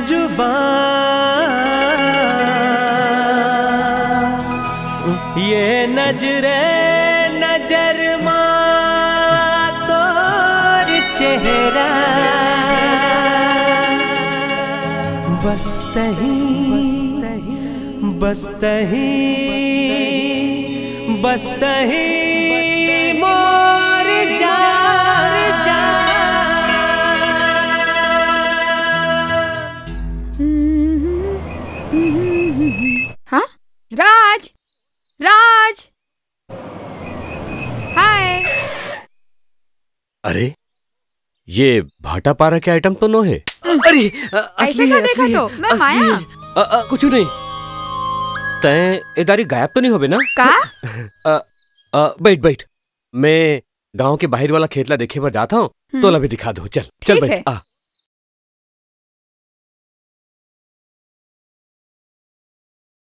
जुबान ये नजरे नजर माँ तोर चेहरा बस तही बस तही बस तही मोर जा हाँ राज राज हाय। अरे ये भाटा पारा के आइटम तो नो है। अरे ऐसे का देखा तो मैं माया कुछ नहीं तय इदारी गायब तो नहीं होबे ना का बैठ बैठ मैं गांव के बाहर वाला खेतला देखे पर जाता हूँ तो अभी दिखा दो चल चल बैठ आ